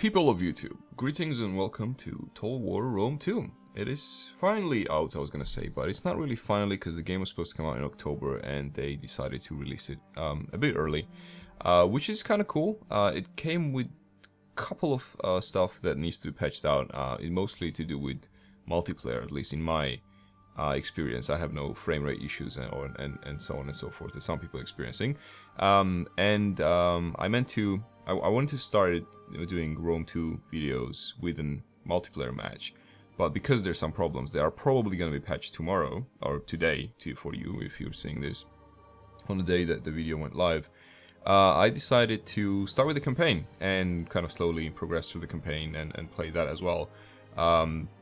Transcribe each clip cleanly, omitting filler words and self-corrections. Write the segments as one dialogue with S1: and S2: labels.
S1: People of YouTube, greetings and welcome to Total War Rome 2. It is finally out, I was gonna say, but it's not really finally because the game was supposed to come out in October and they decided to release it a bit early, which is kind of cool. It came with a couple of stuff that needs to be patched out, mostly to do with multiplayer, at least in my experience. I have no frame rate issues and so on and so forth that some people are experiencing. I wanted to start doing Rome 2 videos with a multiplayer match, but because there's some problems, they are probably going to be patched tomorrow or today for you if you're seeing this on the day that the video went live. I decided to start with the campaign and kind of slowly progress through the campaign and play that as well,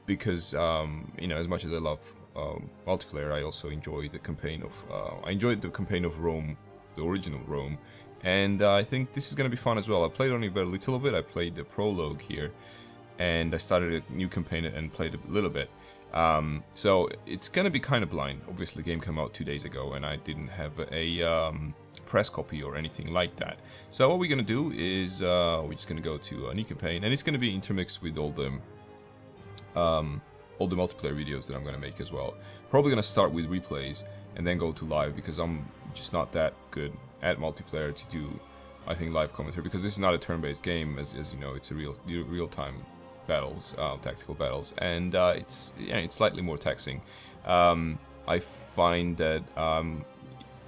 S1: because you know, as much as I love multiplayer, I also enjoy the campaign of Rome, the original Rome, and I think this is going to be fun as well. I played only very little of it. I played the prologue here, and I started a new campaign and played a little bit. So it's going to be kind of blind. Obviously, the game came out 2 days ago, and I didn't have a press copy or anything like that. So what we're going to do is we're just going to go to a new campaign, and it's going to be intermixed with all the multiplayer videos that I'm going to make as well. Probably going to start with replays and then go to live, because I'm just not that good at multiplayer to do, I think, live commentary, because this is not a turn-based game, as you know. It's a real-time battles, tactical battles, and it's slightly more taxing. I find that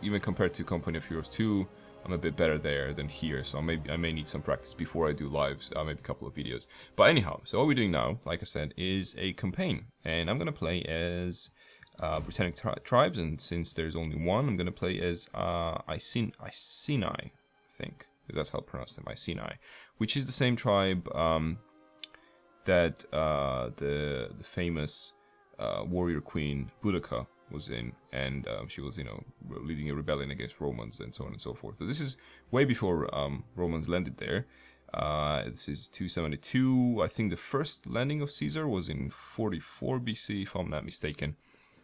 S1: even compared to Company of Heroes 2, I'm a bit better there than here, so I may need some practice before I do lives, maybe a couple of videos. But anyhow, so what we're doing now, like I said, is a campaign, and I'm gonna play as Britannic tribes, and since there's only one, I'm gonna play as Iceni, I think, because that's how I pronounce them, Iceni, which is the same tribe that the famous warrior queen Boudica was in, and she was, you know, leading a rebellion against Romans and so on and so forth. So this is way before Romans landed there. This is 272. I think the first landing of Caesar was in 44 BC, if I'm not mistaken.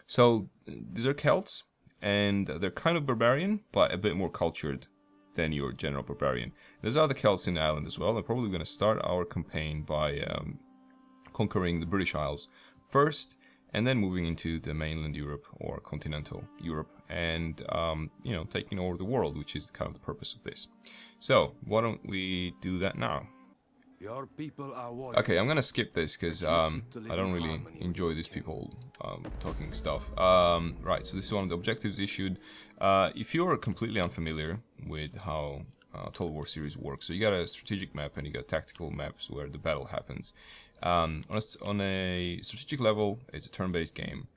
S1: So these are Celts, and they're kind of barbarian, but a bit more cultured than your general barbarian. There's other Celts in the island as well. I'm probably going to start our campaign by conquering the British Isles first, and then moving into the mainland Europe or continental Europe, and you know, taking over the world, which is kind of the purpose of this. So why don't we do that now?
S2: Your people are
S1: okay, I'm gonna skip this because I don't really enjoy these people talking stuff. Right, so this is one of the objectives issued. If you're completely unfamiliar with how Total War series works, so you got a strategic map and you got tactical maps where the battle happens. On a strategic level, it's a turn-based game.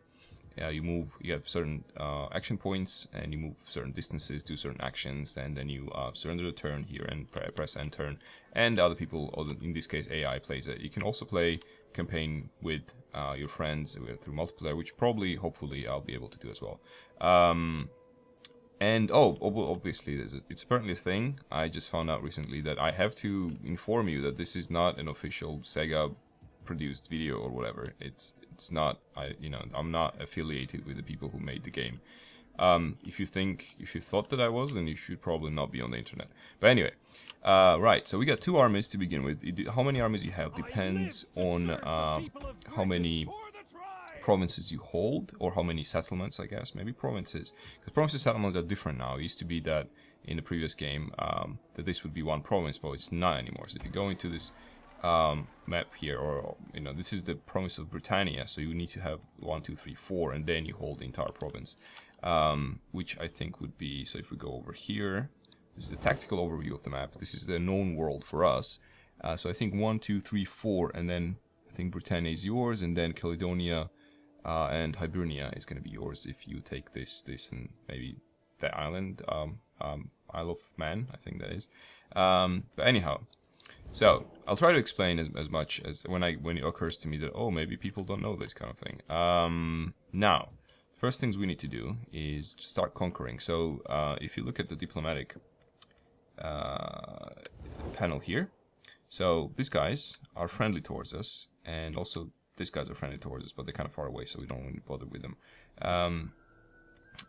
S1: You have certain action points, and you move certain distances, do certain actions, and then you surrender the turn here and press end turn. And other people, in this case AI, plays it. You can also play campaign with your friends through multiplayer, which probably, hopefully, I'll be able to do as well. And obviously, it's apparently a thing. I just found out recently that I have to inform you that this is not an official SEGA produced video or whatever. It's not. I'm not affiliated with the people who made the game. If you thought that I was, then you should probably not be on the internet. But anyway, right. So we got 2 armies to begin with. How many armies you have depends on how many provinces you hold, or how many settlements, I guess. Maybe provinces, because provinces and settlements are different now. It used to be that in the previous game that this would be one province, but it's not anymore. So if you go into this map here, or you know, this is the province of Britannia, so you need to have 1, 2, 3, 4, and then you hold the entire province, which I think would be, so if we go over here, this is the tactical overview of the map. This is the known world for us, so I think 1, 2, 3, 4, and then I think Britannia is yours, and then Caledonia and Hibernia is going to be yours if you take this and maybe the island, Isle of Man, I think that is. But anyhow, so I'll try to explain as much as when it occurs to me that, oh, maybe people don't know this kind of thing. Now, first things we need to do is start conquering. So if you look at the diplomatic panel here, so these guys are friendly towards us, and also these guys are friendly towards us, but they're kind of far away, so we don't really bother with them.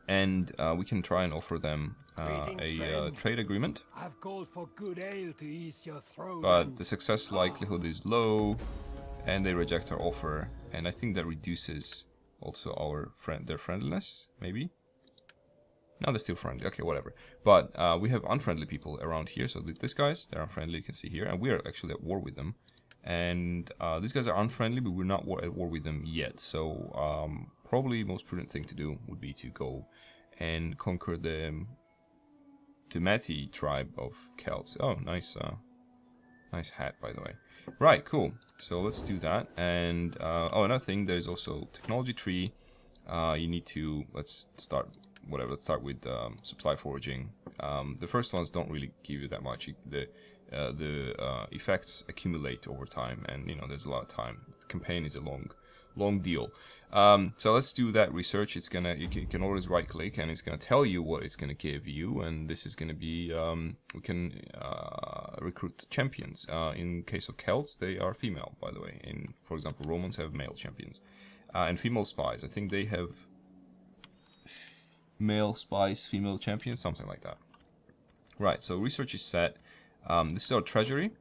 S1: and we can try and offer them a trade agreement.
S2: I've called for good ale to ease your throat.
S1: But the success likelihood is low, and they reject our offer, and I think that reduces also their friendliness, maybe. No, they're still friendly. Okay, whatever. But we have unfriendly people around here. So these guys, they're unfriendly, you can see here. And we are actually at war with them. And these guys are unfriendly, but we're not at war with them yet. So probably most prudent thing to do would be to go and conquer the Meti tribe of Celts. Oh, nice hat, by the way. Right, cool. So let's do that. And oh, another thing, there's also technology tree. You need to, let's start with supply foraging. The first ones don't really give you that much. The effects accumulate over time, and you know there's a lot of time. The campaign is a long deal. So let's do that research. It's gonna you can always right click, and it's gonna tell you what it's gonna give you, and this is gonna be we can recruit champions. In case of Celts, they are female, by the way. For example, Romans have male champions, and female spies. I think they have male spies, female champions, something like that. Right, so research is set. This is our treasury,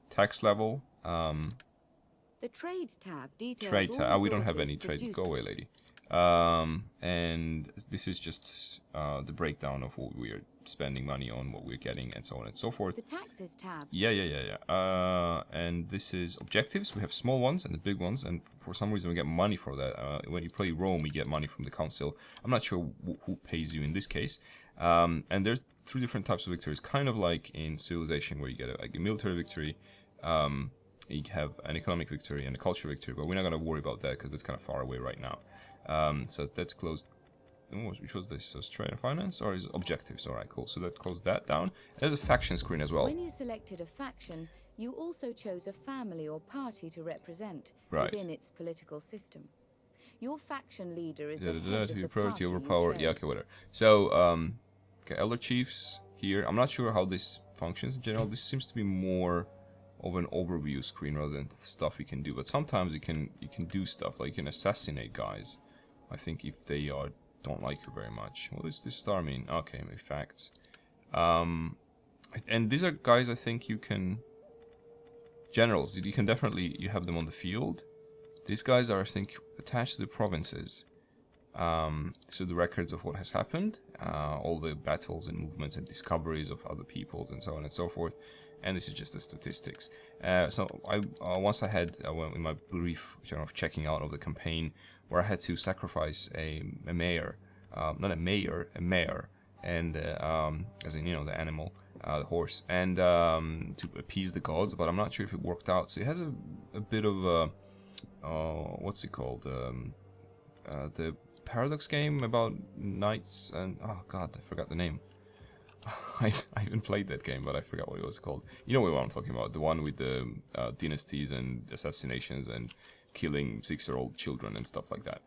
S1: tax level.
S3: The trade tab details
S1: trade tab.
S3: all
S1: We don't have
S3: sources
S1: any trade.
S3: produced.
S1: Go away, lady. And this is just the breakdown of what we are spending money on, what we're getting, and so on and so forth.
S3: The taxes tab.
S1: Yeah. And this is objectives. We have small ones and the big ones, and for some reason we get money for that. When you play Rome, you get money from the council. I'm not sure who pays you in this case. And there's 3 different types of victories, kind of like in Civilization, where you get a military victory, you have an economic victory and a culture victory, but we're not going to worry about that because that's kind of far away right now. So that's closed. Which was this? So it's trade and finance, or is it objectives? All right, cool. So that closed that down. There's a faction screen as well.
S3: When you selected a faction, you also chose a family or party to represent
S1: Right.
S3: within its political system. Your faction leader is
S1: Da,
S3: the
S1: da, da,
S3: head
S1: to
S3: of
S1: be
S3: the
S1: priority
S3: party
S1: over
S3: you
S1: power.
S3: chose.
S1: Yeah, okay, whatever. So, okay, elder chiefs here. I'm not sure how this functions in general. This seems to be more of an overview screen rather than stuff you can do. But sometimes you can do stuff like you can assassinate guys. I think if they don't like you very much. What does this star mean? Okay, maybe facts. And these are guys I think you can... Generals, you can definitely... You have them on the field. These guys are, I think, attached to the provinces. So the records of what has happened. All the battles and movements and discoveries of other peoples and so on and so forth. And this is just the statistics. So once I had, in my brief of checking out of the campaign, where I had to sacrifice a mayor, not a mayor, a mare, and as in, you know, the animal, the horse, and to appease the gods, but I'm not sure if it worked out. So it has a bit of what's it called? The Paradox game about knights and, oh god, I forgot the name. I haven't played that game, but I forgot what it was called. You know what I'm talking about, the one with the dynasties and assassinations and killing 6-year-old children and stuff like that.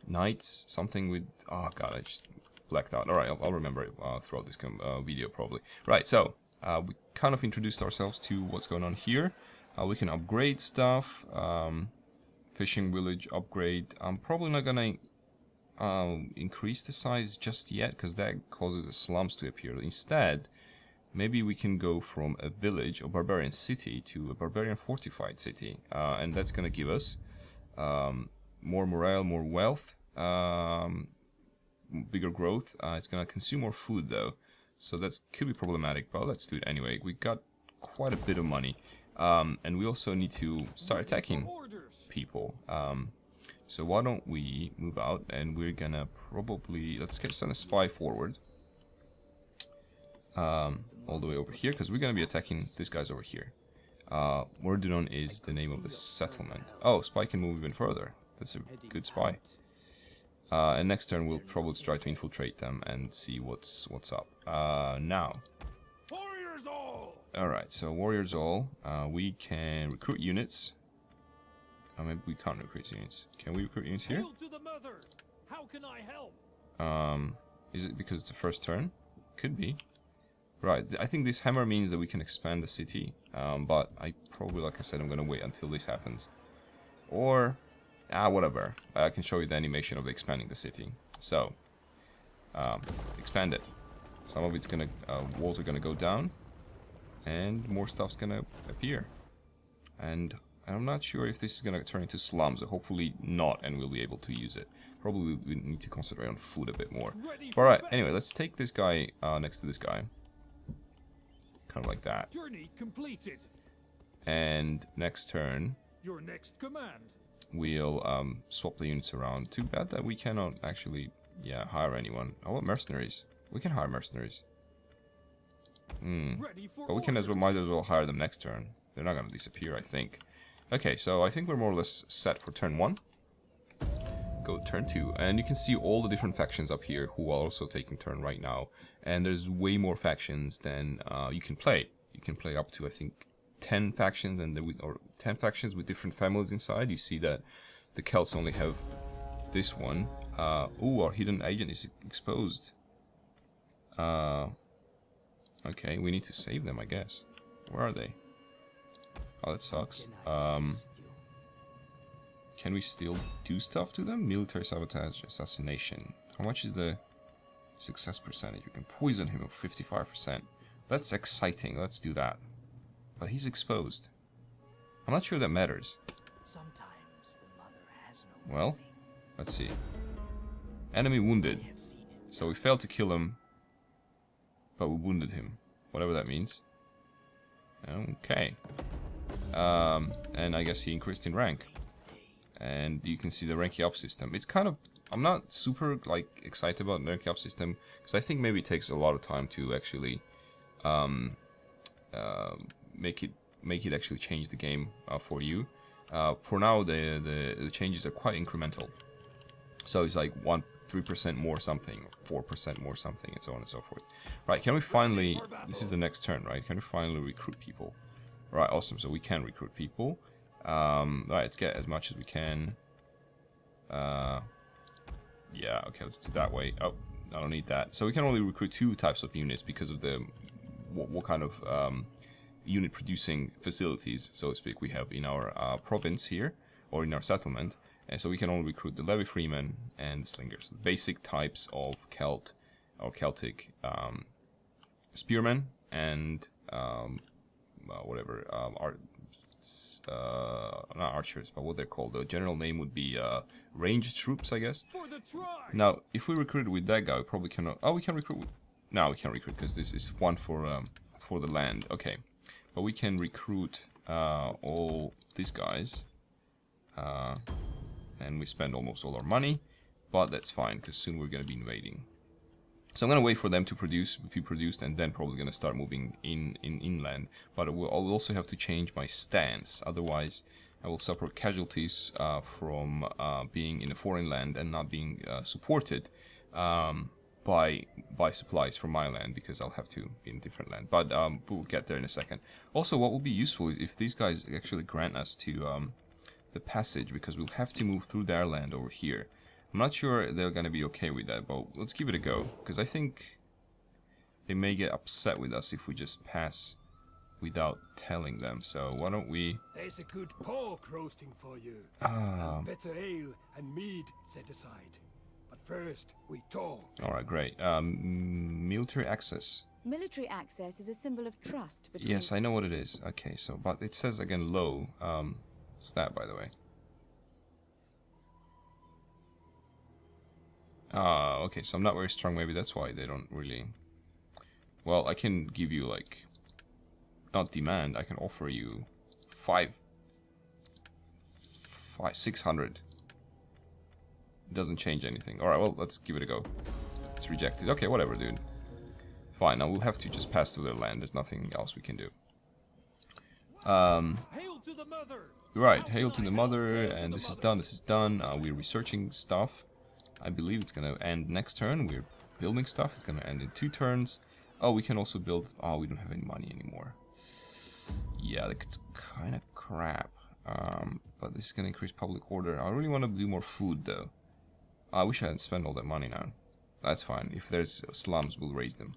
S1: Knights, something with, oh god, I just blacked out. Alright, I'll remember it throughout this video probably. Right, so we kind of introduced ourselves to what's going on here. We can upgrade stuff. Fishing village upgrade. I'm probably not gonna increase the size just yet because that causes the slums to appear. Instead, maybe we can go from a village, a barbarian city, to a barbarian fortified city, and that's gonna give us more morale, more wealth, bigger growth. It's gonna consume more food though, so that could be problematic, but let's do it anyway. We got quite a bit of money, and we also need to start attacking people. So why don't we move out, and we're gonna probably, let's send a spy forward all the way over here, because we're gonna be attacking these guys over here. Mordudon is the name of the settlement. Oh, spy can move even further. That's a good spy. And next turn we'll probably try to infiltrate them and see what's up. Now. Alright, so warriors all. We can recruit units. Maybe we can't recruit units. Can we recruit units here?
S4: How can I help?
S1: Is it because it's the first turn? Could be. Right, I think this hammer means that we can expand the city. But I probably, like I said, I'm gonna wait until this happens. Or Whatever. I can show you the animation of expanding the city. So, expand it. Some of it's gonna, walls are gonna go down, and more stuff's gonna appear. And I'm not sure if this is gonna turn into slums. Hopefully not, and we'll be able to use it. Probably we need to concentrate on food a bit more. Alright, anyway, let's take this guy next to this guy. Kind of like that.
S4: Journey completed.
S1: And next turn,
S4: Your next command.
S1: we'll swap the units around. Too bad that we cannot actually, hire anyone. How about mercenaries? We can hire mercenaries.
S4: Ready for
S1: But we can might as well hire them next turn. They're not gonna disappear, I think. Okay, so I think we're more or less set for turn 1. Go turn 2, and you can see all the different factions up here who are also taking turn right now. And there's way more factions than you can play. You can play up to, I think, 10 factions, and or 10 factions with different families inside. You see that the Celts only have this one. Ooh, our hidden agent is exposed. Okay, we need to save them, I guess. Where are they? Oh, that sucks. Can we still do stuff to them? Military sabotage, assassination. How much is the success percentage? We can poison him at 55%. That's exciting. Let's do that. But he's exposed. I'm not sure that matters.
S2: Sometimes the mother has no
S1: Well, let's see. Enemy wounded. So we failed to kill him, but we wounded him. Whatever that means. Okay. And I guess he increased in rank. And you can see the ranking up system. It's kind of... I'm not super, like, excited about the ranking up system, because I think maybe it takes a lot of time to actually make it actually change the game for you. For now, the changes are quite incremental. So it's like 3% more something, 4% more something, and so on and so forth. Right, can we finally... This is the next turn, right? Can we finally recruit people? Right, awesome. So we can recruit people. Right, let's get as much as we can. Yeah, okay, let's do that way. Oh, I don't need that. So we can only recruit 2 types of units because of the what kind of unit producing facilities, so to speak, we have in our province here, or in our settlement. And so we can only recruit the levy freemen and the slingers, the basic types of Celt or Celtic spearmen and whatever not archers, but what they're called. The general name would be ranged troops, I guess.
S4: For the tribe.
S1: Now, if we recruit with that guy, we probably cannot. Oh, we can recruit. No, we can't recruit because this is one for the land. Okay, but we can recruit all these guys, and we spend almost all our money, but that's fine because soon we're gonna be invading. So I'm gonna wait for them to be produced, and then probably gonna start moving inland. But I'll also have to change my stance, otherwise I will suffer casualties from being in a foreign land and not being supported by supplies from my land, because I'll have to be in a different land. But we'll get there in a second. Also, what would be useful is if these guys actually grant us to the passage, because we'll have to move through their land over here. I'm not sure they're gonna be okay with that, but let's give it a go, because I think they may get upset with us if we just pass without telling them. So why don't we...
S2: There's a good pork roasting for you.
S1: Ah.
S2: And better ale and mead set aside. But first, we talk.
S1: Alright, great. Military access.
S3: Military access is a symbol of trust between...
S1: Yes, I know what it is. Okay, so, but it says again low. What's that, by the way? Okay, so I'm not very strong, maybe that's why they don't really... Well, I can give you, like... Not demand, I can offer you 600. It doesn't change anything. Alright, well, let's give it a go. It's rejected. Okay, whatever, dude. Fine, now we'll have to just pass through their land. There's nothing else we can do.
S4: Hail to the mother.
S1: Right, hail to the mother, and this is done, we're researching stuff. I believe it's gonna end next turn. We're building stuff. It's gonna end in 2 turns. Oh, we can also build... Oh, we don't have any money anymore. Yeah, it's kind of crap. But this is gonna increase public order. I really want to do more food, though. I wish I hadn't spent all that money now. That's fine. If there's slums, we'll raise them.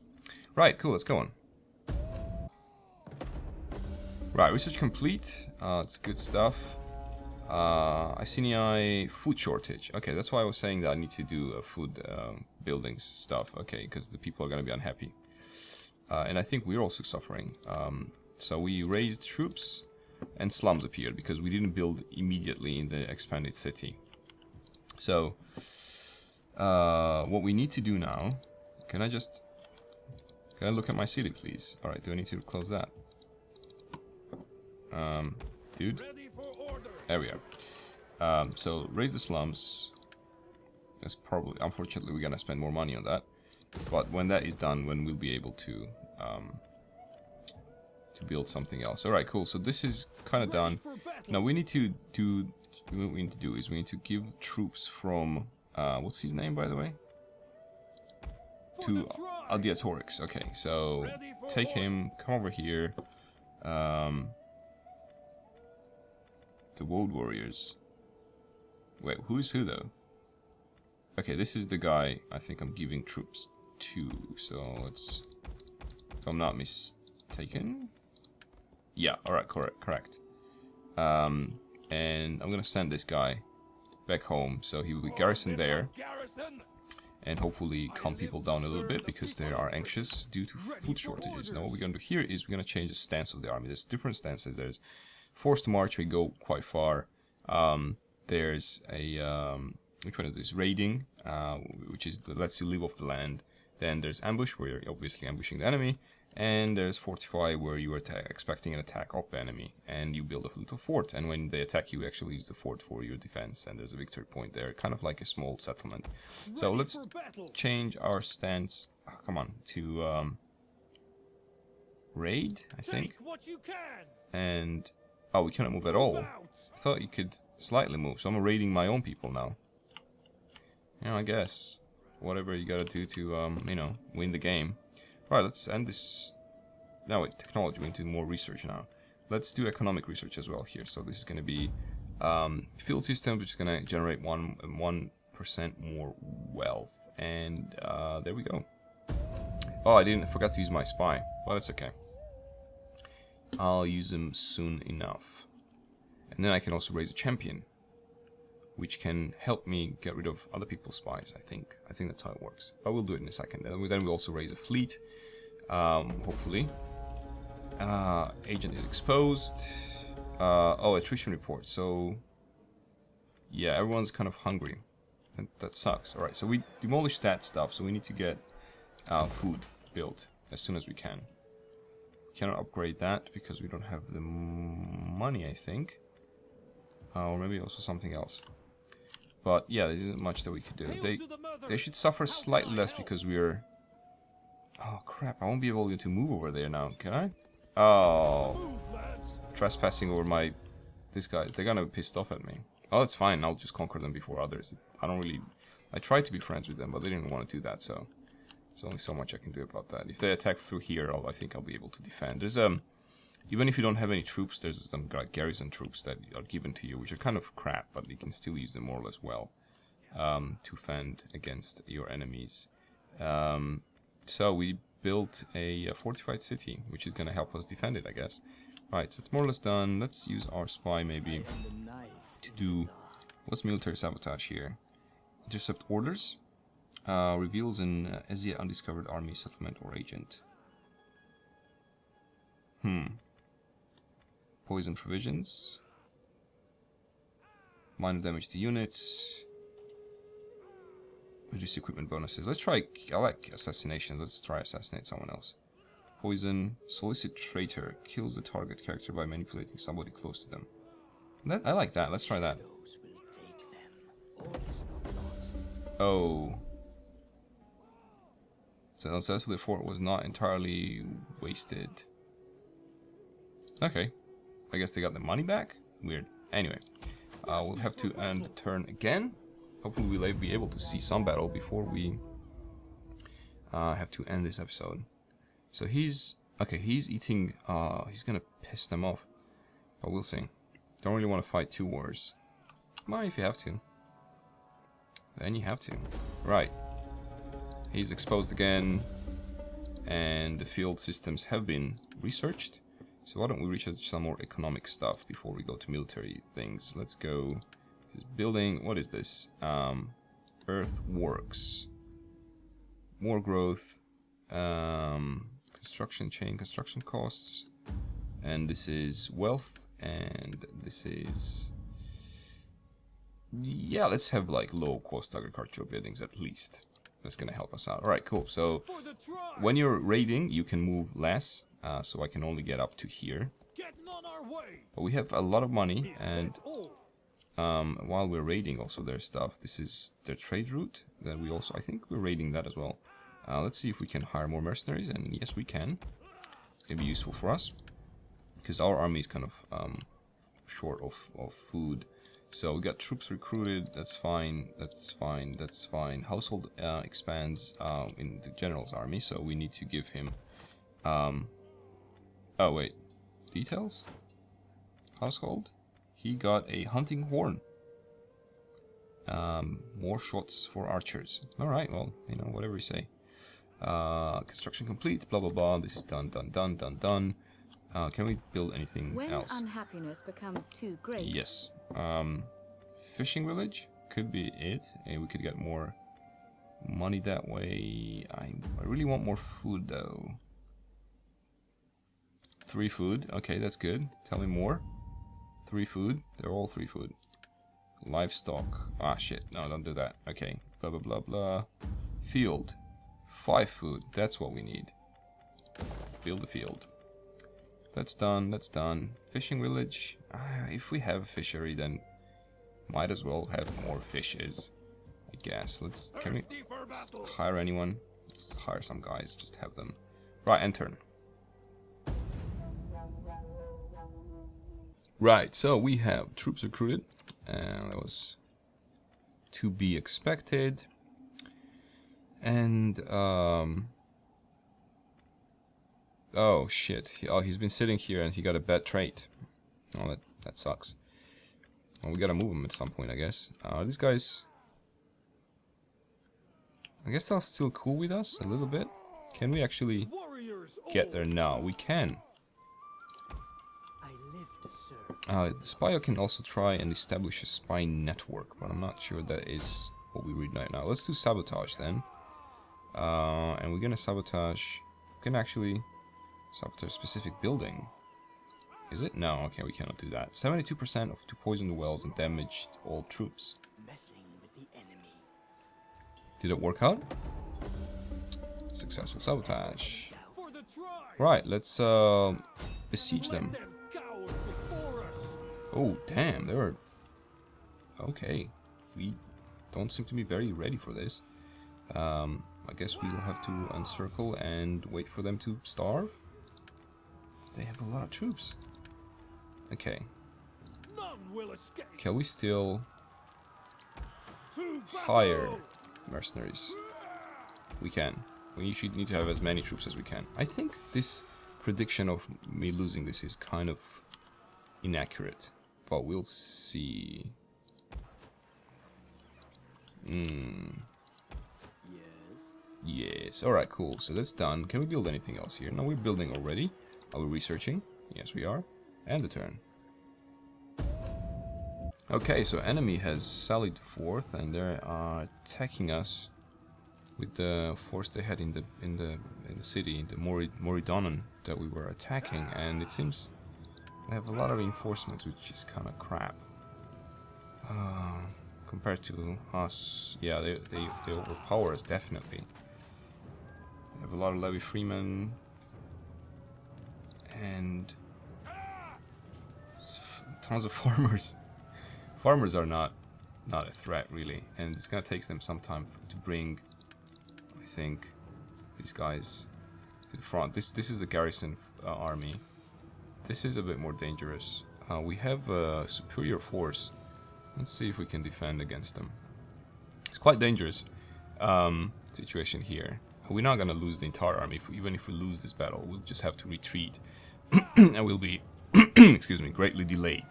S1: Right, cool. Let's go on. Right, research complete. It's good stuff. Iceni food shortage. Okay, that's why I was saying that I need to do food buildings stuff. Okay, because the people are gonna be unhappy. And I think we're also suffering. So we raised troops and slums appeared because we didn't build immediately in the expanded city. So what we need to do now, can I look at my city, please? Alright, do I need to close that? Dude? There we are. So raise the slums. That's probably, unfortunately, we're gonna spend more money on that. But when that is done, when we'll be able to build something else. Alright, cool. So this is kind of done. Now we need to do, what we need to do is we need to give troops from, what's his name, by the way? To Aldiatorix. Okay, so take him, come over here. The Woad Warriors. Wait, who is who though? Okay, this is the guy I think I'm giving troops to. So let's, if I'm not mistaken. Yeah, alright, correct. And I'm gonna send this guy back home, so he will be garrisoned there. And hopefully calm people down a little bit because they are anxious due to food shortages. Now what we're gonna do here is we're gonna change the stance of the army. There's different stances. There's forced march, we go quite far. There's a which one is this? Raiding, which is lets you live off the land. Then there's ambush, where you're obviously ambushing the enemy. And there's fortify, where you are expecting an attack of the enemy, and you build a little fort. And when they attack you, actually use the fort for your defense, and there's a victory point there, kind of like a small settlement. So let's change our stance. Oh, come on, to raid, I think. And oh, we cannot move at all. I thought you could slightly move, so I'm raiding my own people now. Yeah, I guess whatever you gotta do to you know, win the game. Alright, let's end this. Now wait, technology, we need to do more research now. Let's do economic research as well here. So this is going to be field systems, which is going to generate 1% more wealth. And there we go. Oh, I forgot to use my spy. Well, that's okay. I'll use them soon enough. And then I can also raise a champion, which can help me get rid of other people's spies, I think. I think that's how it works. But we'll do it in a second. Then we'll also raise a fleet, hopefully. Agent is exposed. Oh, attrition report. So, yeah, everyone's kind of hungry. That sucks. Alright, so we demolished that stuff, so we need to get food built as soon as we can. We cannot upgrade that because we don't have the money, I think. Or maybe also something else. But yeah, there isn't much that we could do. They should suffer slightly less because we're... Oh crap, I won't be able to move over there now, can I? Oh, trespassing over my... These guys, they're gonna be pissed off at me. Oh, that's fine, I'll just conquer them before others. I don't really... I tried to be friends with them, but they didn't want to do that, so... There's only so much I can do about that. If they attack through here, I think I'll be able to defend. There's even if you don't have any troops, there's some garrison troops that are given to you, which are kind of crap, but you can still use them more or less well to fend against your enemies. So we built a fortified city, which is going to help us defend it, I guess. Right, so it's more or less done. Let's use our spy maybe to do... What's military sabotage here? Intercept orders. Reveals an as yet undiscovered army, settlement, or agent. Poison provisions. Minor damage to units. Reduce equipment bonuses. Let's try... I like assassination. Let's try assassinate someone else. Poison. Solicit traitor. Kills the target character by manipulating somebody close to them. I like that. Let's try that. Oh. So the fort was not entirely wasted. Okay. I guess they got the money back? Weird. Anyway. We'll have to end the turn again. Hopefully we'll be able to see some battle before we have to end this episode. So he's... Okay, he's eating... he's gonna piss them off. But we'll see. Don't really want to fight two wars. Well, if you have to. Then you have to. Right. He's exposed again. And the field systems have been researched. So why don't we research some more economic stuff before we go to military things. Let's go. This building. What is this? Earthworks. More growth. Construction chain. Construction costs. And this is wealth. And this is... Yeah, let's have like low cost agricultural buildings at least. That's gonna help us out. Alright, cool. So when you're raiding, you can move less. So I can only get up to here. But we have a lot of money, and while we're raiding also their stuff, this is their trade route that we also, I think we're raiding that as well. Let's see if we can hire more mercenaries, and yes we can. It's gonna be useful for us because our army is kind of short of food. So we got troops recruited. That's fine. That's fine. That's fine. Household expands in the general's army, so we need to give him. Oh wait, details. Household. He got a hunting horn. More shots for archers. All right. Well, you know, whatever you say. Construction complete. Blah blah blah. This is done. Done. Can we build anything else?
S3: When unhappiness becomes too great.
S1: Yes. Fishing village could be it. And we could get more money that way. I really want more food though. 3 food. Okay, that's good. Tell me more. 3 food. They're all 3 food. Livestock. Ah, shit. No, don't do that. Okay. Blah, blah, blah, blah. Field. 5 food. That's what we need. Build the field. That's done. That's done. Fishing village. If we have a fishery, then might as well have more fishes. I guess. Can we hire anyone? Let's hire some guys. Just have them. Right, end turn. Right, so we have troops recruited, and that was to be expected. And oh shit! He's been sitting here, and he got a bad trait. Oh, that sucks. Well, we gotta move him at some point, I guess. These guys, I guess they're still cool with us a little bit. Can we actually get there now? We can. The spy can also try and establish a spy network, but I'm not sure that is what we read right now. Let's do sabotage then. And we're gonna sabotage... We can actually sabotage a specific building. Is it? No, okay, we cannot do that. 72% to poison the wells and damage all troops.
S2: Messing with the enemy.
S1: Did it work out? Successful sabotage. Right, let's besiege them. Oh, damn, they're... Okay. We don't seem to be very ready for this. I guess we'll have to encircle and wait for them to starve. They have a lot of troops. Okay. Can we still hire mercenaries? We can. We should need to have as many troops as we can. I think this prediction of me losing this is kind of inaccurate. But we'll see. Yes. Alright, cool. So that's done. Can we build anything else here? No, we're building already. Are we researching? Yes, we are. And the turn. Okay, so enemy has sallied forth, and they are attacking us with the force they had in the city, in the Moridonon that we were attacking, and it seems they have a lot of reinforcements, which is kind of crap. Compared to us, yeah, they overpower us, definitely. They have a lot of levy freemen. And tons of farmers. Farmers are not a threat, really. And it's gonna take them some time to bring, I think, these guys to the front. This is the garrison army. This is a bit more dangerous. We have a superior force. Let's see if we can defend against them. It's quite dangerous situation here. We're not gonna lose the entire army. Even if we lose this battle, we'll just have to retreat, and we'll be, excuse me, greatly delayed,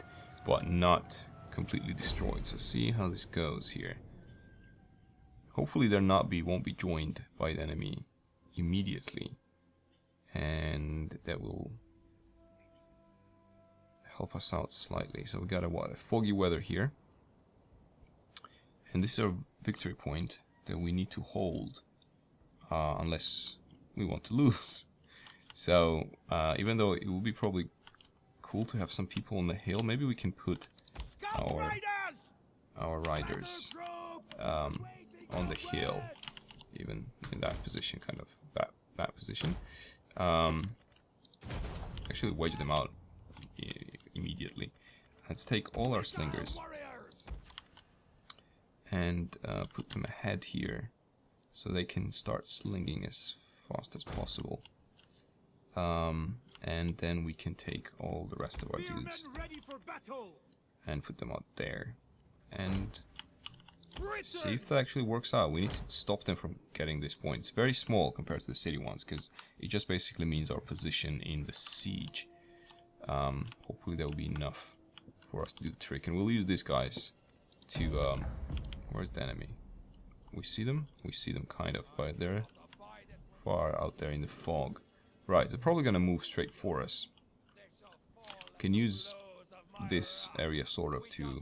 S1: but not completely destroyed. So see how this goes here. Hopefully, won't be joined by the enemy immediately, and that will help us out slightly. So we got a foggy weather here. And this is our victory point that we need to hold unless we want to lose. So even though it would be probably cool to have some people on the hill, maybe we can put our riders on the hill, even in that position, kind of that position. Actually wedge them out immediately. Let's take all our slingers and put them ahead here so they can start slinging as fast as possible. And then we can take all the rest of our dudes and put them out there and see if that actually works out. We need to stop them from getting this point. It's very small compared to the city ones because it just basically means our position in the siege. Hopefully that will be enough for us to do the trick, and we'll use these guys to where's the enemy? We see them? We see them kind of, but they're far out there in the fog. Right, they're probably gonna move straight for us. Can use this area sort of to...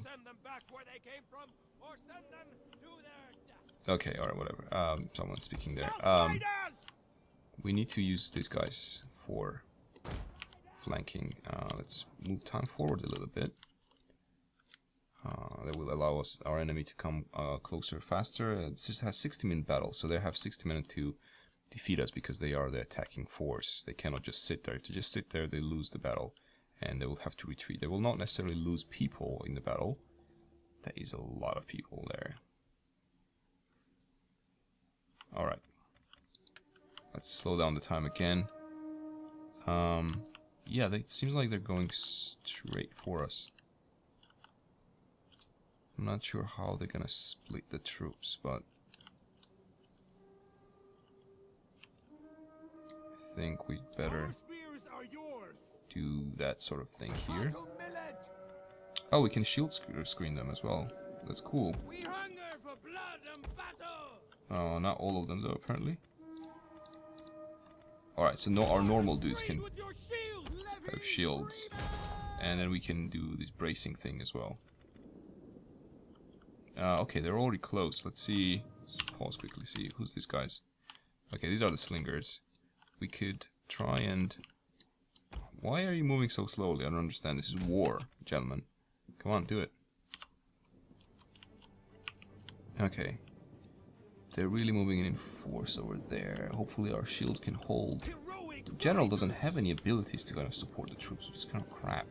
S1: Okay, alright, whatever. Someone's speaking there. We need to use these guys for flanking. Let's move time forward a little bit. That will allow us, our enemy, to come closer faster. It just has 60-minute battle, so they have 60 minutes to defeat us because they are the attacking force. They cannot just sit there. If they just sit there, they lose the battle, and they will have to retreat. They will not necessarily lose people in the battle. That is a lot of people there. Alright. Let's slow down the time again. Yeah, it seems like they're going straight for us. I'm not sure how they're gonna split the troops, but I think we'd better do that sort of thing here. Oh, we can shield screen them as well. That's cool. Oh, not all of them though, apparently. Alright, so our normal dudes can have shields. And then we can do this bracing thing as well. Okay, they're already close. Let's see. Let's pause quickly, see who's these guys. Okay, these are the slingers. We could try and... Why are you moving so slowly? I don't understand. This is war, gentlemen. Come on, do it. Okay. They're really moving in force over there. Hopefully our shields can hold. The general doesn't have any abilities to kind of support the troops, which is kind of crap.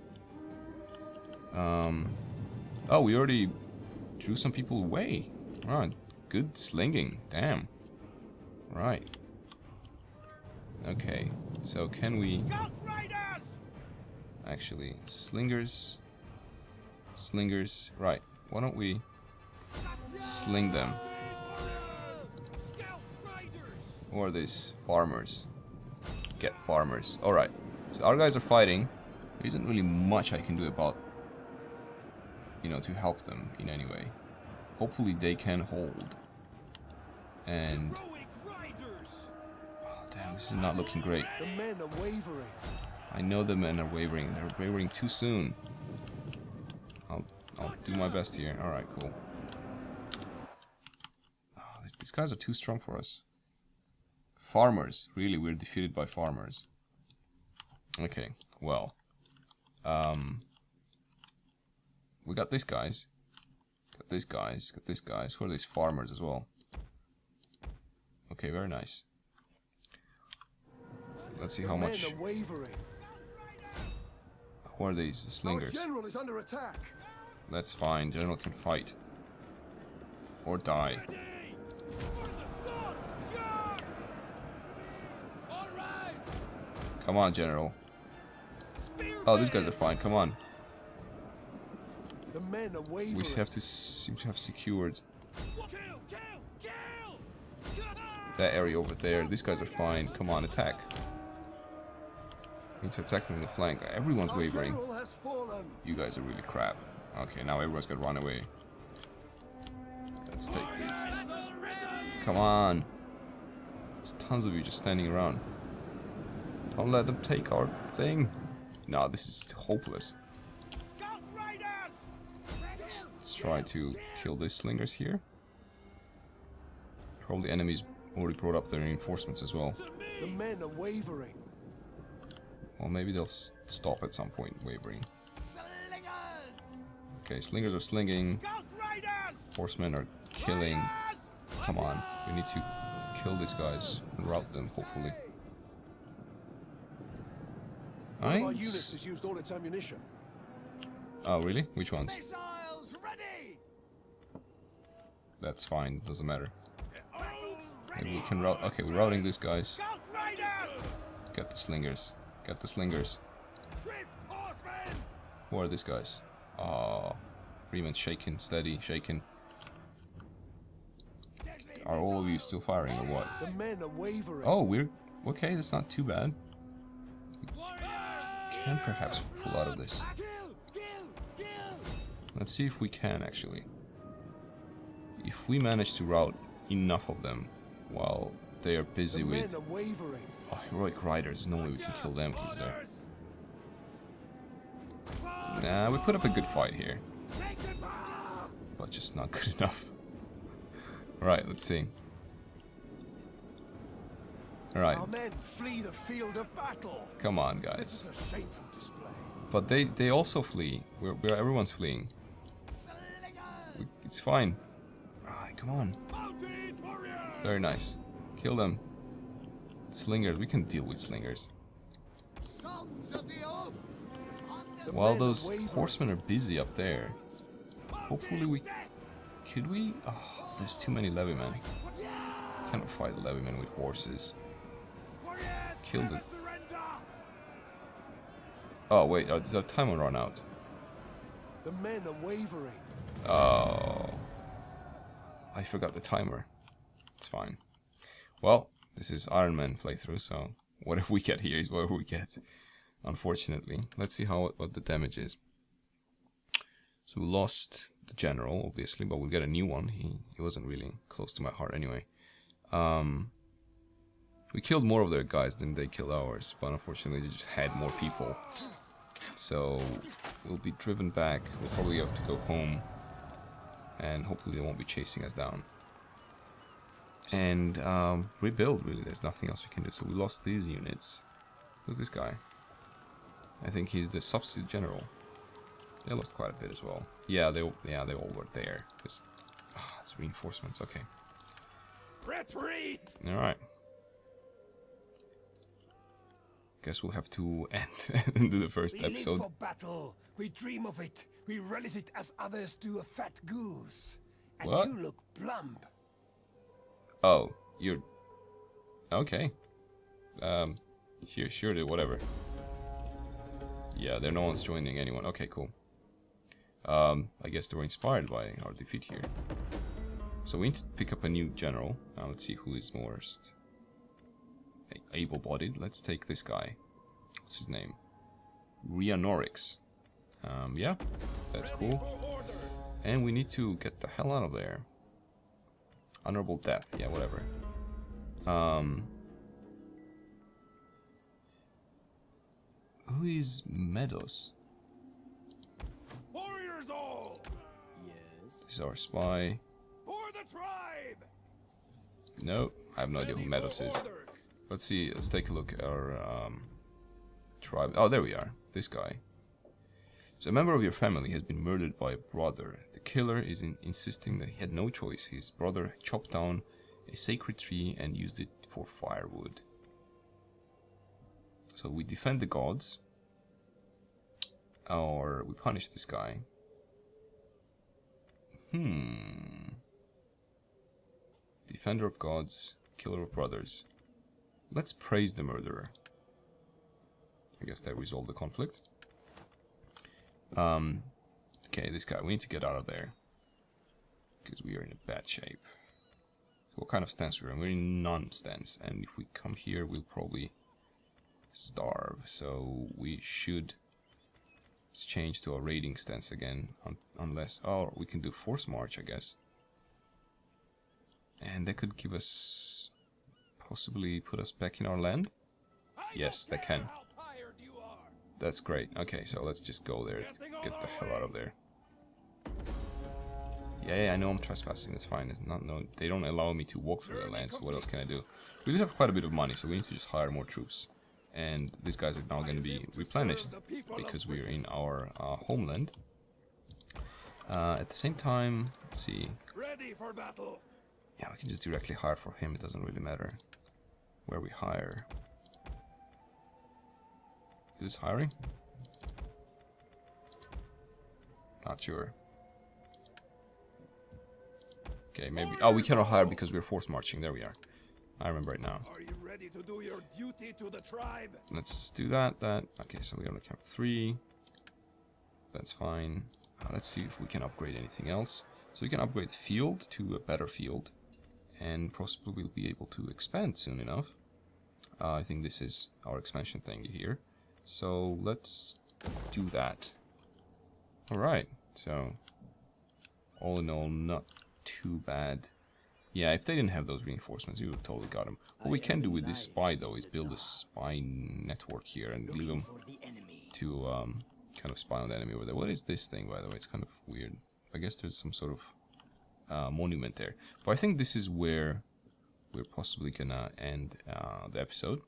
S1: Oh, we already drew some people away. Alright, good slinging. Damn. Right. Okay, so can we... Actually, slingers... Slingers... Right, why don't we sling them? Or these farmers. Get farmers. Alright, so our guys are fighting. There isn't really much I can do about, you know, to help them in any way. Hopefully they can hold. And... Oh, damn, this is not looking great.
S2: The men are wavering.
S1: I know the men are wavering. They're wavering too soon. I'll do my best here. Alright, cool. Oh, these guys are too strong for us. Farmers. Really, we're defeated by farmers. Okay, well. We got these guys. Got these guys. Got these guys. Who are these farmers as well? Okay, very nice. Let's see how much. Who are these? The slingers.
S2: Our general is under attack.
S1: That's fine. General can fight. Or die. Come on, General. Oh, these guys are fine. Come on.
S2: The men are wavering.
S1: We have to seem to have secured that area over there. These guys are fine. Come on, attack. We need to attack them in the flank. Everyone's wavering. You guys are really crap. Okay, now everyone's gonna run away. Let's take these. Come on. There's tons of you just standing around. Don't let them take our thing. No, this is hopeless. try to kill these slingers here. Probably enemies already brought up their reinforcements as well.
S2: The men are wavering.
S1: Well, maybe they'll stop at some point wavering. Okay, slingers are slinging. Horsemen are killing. Come on, we need to kill these guys and rout them, hopefully.
S2: One of our units has used all its ammunition.
S1: Oh, really? Which ones?
S2: Missiles ready.
S1: That's fine, doesn't matter. Maybe we can route. Okay, we're routing these guys. Get the slingers. Get the slingers. Who are these guys? Oh, Freeman's shaking, steady, shaking. Are all of you still firing or what?
S2: The men are wavering.
S1: Oh, we're okay. That's not too bad. We can perhaps pull out of this. Let's see if we can actually. If we manage to rout enough of them while they are busy with heroic riders, normally we can kill them because they're. Nah, we put up a good fight here, but just not good enough. Right, let's see. Alright.
S2: Our men flee the field of battle.
S1: Come on,
S2: This
S1: guys.
S2: is a shameful display.
S1: But they also flee. Everyone's fleeing. It's fine. Alright, come on. Very nice. Kill them. Slingers. We can deal with slingers. While those horsemen are busy up there, hopefully we... Could we... Oh, there's too many levymen. Cannot fight levymen with horses. Kill the... Oh wait, does our timer run out?
S2: The men are wavering.
S1: Oh, I forgot the timer. It's fine. Well, this is Iron Man playthrough, so whatever we get here is whatever we get. Unfortunately, let's see what the damage is. So we lost the general, obviously, but we'll get a new one. He wasn't really close to my heart anyway. We killed more of their guys than they killed ours, but unfortunately they just had more people. So we'll be driven back. We'll probably have to go home, and hopefully they won't be chasing us down. And rebuild, really. There's nothing else we can do. So we lost these units. Who's this guy? I think he's the substitute general. They lost quite a bit as well. Yeah, they all were there. It's reinforcements. Okay.
S2: Retreat.
S1: All right. Guess we'll have to end the first episode.
S2: We live for battle. We dream of it. We relish it as others do a fat goose. And
S1: What?
S2: you look plump.
S1: Oh, you're okay. Sure, whatever. Yeah, no one's joining anyone. Okay, cool. I guess they were inspired by our defeat here. So we need to pick up a new general. Now let's see who is most able-bodied. Let's take this guy. What's his name? Rhianorix. Yeah, that's cool. And we need to get the hell out of there. Honorable death. Yeah, whatever. Who is Meadows?
S4: Warriors all!
S1: This is our spy.
S4: For the tribe!
S1: Nope, I have no idea who Meadows is. Let's see, let's take a look at our tribe. Oh, there we are. This guy. So a member of your family has been murdered by a brother. The killer is insisting that he had no choice. His brother chopped down a sacred tree and used it for firewood. So we defend the gods. Or we punish this guy. Defender of gods, killer of brothers. Let's praise the murderer. I guess that resolved the conflict. Okay, this guy, we need to get out of there. Because we are in a bad shape. So what kind of stance we're in? We're in non-stance. And if we come here, we'll probably starve. So we should change to a raiding stance again. Unless... Oh, we can do force march, I guess. And that could give us... possibly put us back in our land? Yes, they can. That's great. Okay, so let's just go there. Get the hell out of there. Yeah, I know I'm trespassing. That's fine. It's not no. They don't allow me to walk through the land. So what else can I do? We do have quite a bit of money, so we need to just hire more troops. And these guys are now going to be replenished because we are in our homeland. At the same time, let's see.
S4: Ready for battle.
S1: Yeah, we can just directly hire for him. It doesn't really matter where we hire. Is this hiring? Not sure. Okay, maybe. Oh, we cannot hire because we're force marching. There we are. I remember it now.
S4: Are you ready to do your duty to the tribe?
S1: Let's do that. Okay, so we only have 3. That's fine. Let's see if we can upgrade anything else. So we can upgrade the field to a better field, and possibly we'll be able to expand soon enough. I think this is our expansion thing here. So let's do that. Alright, so all in all, not too bad. Yeah, if they didn't have those reinforcements, we would have totally got them. What we can do with this spy, though, is build a spy network here and leave them to kind of spy on the enemy over there. What is this thing, by the way? It's kind of weird. I guess there's some sort of monument there. But I think this is where we're possibly gonna end the episode.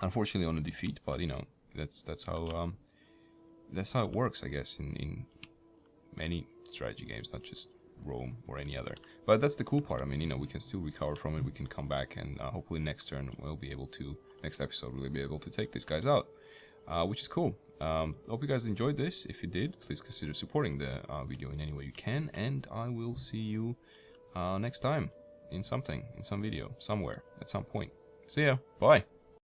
S1: Unfortunately, on a defeat, but you know, that's how it works, I guess, in many strategy games, not just Rome or any other. But that's the cool part. I mean, you know, we can still recover from it. We can come back, and hopefully next turn we'll be able to, next episode we'll be able to take these guys out, which is cool. Hope you guys enjoyed this. If you did, please consider supporting the video in any way you can, and I will see you next time in some video, somewhere, at some point. See ya. Bye.